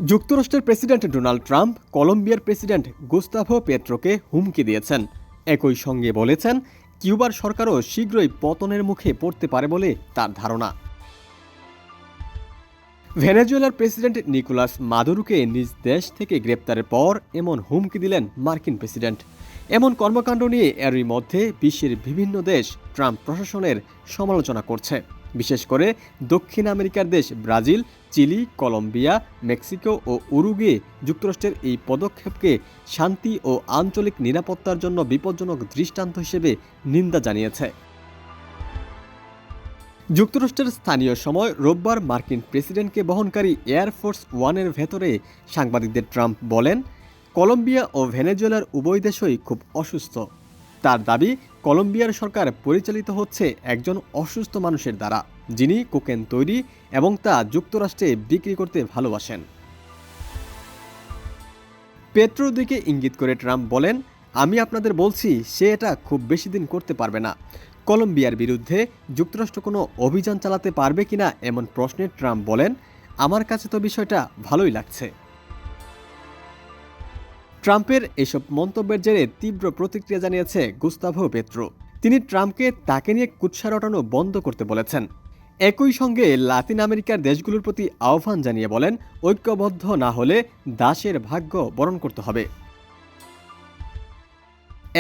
যুক্তরাষ্ট্রের president Donald Trump কলম্বিয়ার president Gustavo পেট্রোকে হুমকি দিয়েছেন। একই সঙ্গে বলেছেন, কিউবার সরকারও শীঘ্রই পতনের মুখে পড়তে পারে বলে তার ধারণা। ভেনেজুয়েলার প্রেসিডেন্ট নিকোলাস মাদুরোকে নিজ দেশ থেকে গ্রেপ্তারের পর এমন হুমকি দিলেন মার্কিন প্রেসিডেন্ট। এমন কর্মকাণ্ড নিয়ে এরই মধ্যে বিশ্বের বিভিন্ন দেশ ট্রাম্প প্রশাসনের সমালোচনা করছে। বিশেষ করে দক্ষিণ আমেরিকার দেশ ব্রাজিল, চিলি, কলম্বিয়া, মেক্সিকো ও উরুগুয়ে যুক্তরাষ্ট্রের এই পদক্ষেপকে শান্তি ও আঞ্চলিক নিরাপত্তার জন্য বিপজ্জনক দৃষ্টান্ত হিসেবে নিন্দা জানিয়েছে। যুক্তরাষ্ট্রের স্থানীয় সময় রোববার মার্কিন প্রেসিডেন্টকে বহনকারী এয়ারফোর্স ওয়ানের ভেতরে সাংবাদিকদের ট্রাম্প বলেন, কলম্বিয়া ও ভেনেজুয়েলার উভয় দেশই খুব অসুস্থ। তার দাবি, কলম্বিয়ার সরকার পরিচালিত হচ্ছে একজন অসুস্থ মানুষের দ্বারা, যিনি কোকেন তৈরি এবং তা যুক্তরাষ্ট্রে বিক্রি করতে ভালোবাসেন। পেট্রোর দিকে ইঙ্গিত করে ট্রাম্প বলেন, আমি আপনাদের বলছি সে এটা খুব বেশি দিন করতে পারবে না। কলম্বিয়ার বিরুদ্ধে যুক্তরাষ্ট্র কোনো অভিযান চালাতে পারবে কিনা এমন প্রশ্নে ট্রাম্প বলেন, আমার কাছে তো বিষয়টা ভালোই লাগছে। ট্রাম্পের এসব মন্তব্যের জেরে তীব্র প্রতিক্রিয়া জানিয়েছে গুস্তাভো পেট্রো। তিনি ট্রাম্পকে তাকে নিয়ে কুৎসা রটানো বন্ধ করতে বলেছেন। একই সঙ্গে লাতিন আমেরিকার দেশগুলোর প্রতি আহ্বান জানিয়ে বলেন, ঐক্যবদ্ধ না হলে দাসের ভাগ্য বরণ করতে হবে।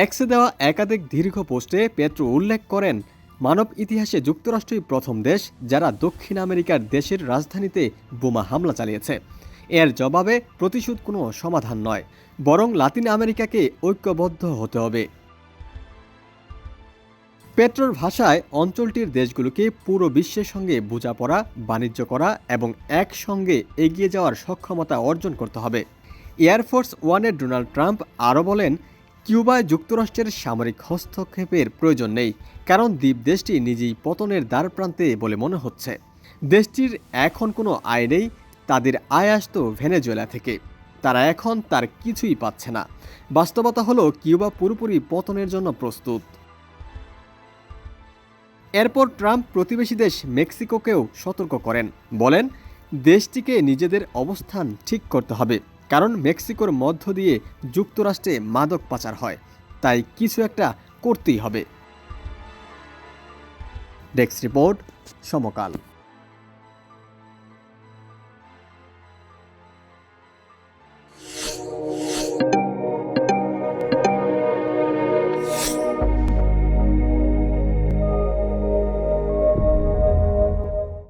এক্সে দেওয়া একাধিক দীর্ঘ পোস্টে পেট্রো উল্লেখ করেন, মানব ইতিহাসে যুক্তরাষ্ট্রই প্রথম দেশ যারা দক্ষিণ আমেরিকার দেশের রাজধানীতে বোমা হামলা চালিয়েছে। এর জবাবে প্রতিশোধ কোনো সমাধান নয়, বরং লাতিন আমেরিকাকে ঐক্যবদ্ধ হতে হবে। পেট্রোর ভাষায় অঞ্চলটির দেশগুলোকে পুরো বিশ্বের সঙ্গে বোঝাপড়া, বাণিজ্য করা এবং একসঙ্গে এগিয়ে যাওয়ার সক্ষমতা অর্জন করতে হবে। এয়ারফোর্স ওয়ানের ডোনাল্ড ট্রাম্প আরও বলেন, কিউবায় যুক্তরাষ্ট্রের সামরিক হস্তক্ষেপের প্রয়োজন নেই, কারণ দ্বীপ দেশটি নিজেই পতনের দ্বারপ্রান্তে বলে মনে হচ্ছে। দেশটির এখন কোনো আয় নেই, তাদের আয় আসত ভেনেজুয়েলা থেকে। তারা এখন তার কিছুই পাচ্ছে না। বাস্তবতা হলো কিউবা পুরোপুরি পতনের জন্য প্রস্তুত। এরপর ট্রাম্প প্রতিবেশী দেশ মেক্সিকোকেও সতর্ক করেন, বলেন, দেশটিকে নিজেদের অবস্থান ঠিক করতে হবে, কারণ মেক্সিকোর মধ্য দিয়ে যুক্তরাষ্ট্রে মাদক পাচার হয়, তাই কিছু একটা করতেই হবে। ডেস্ক রিপোর্ট, সমকাল।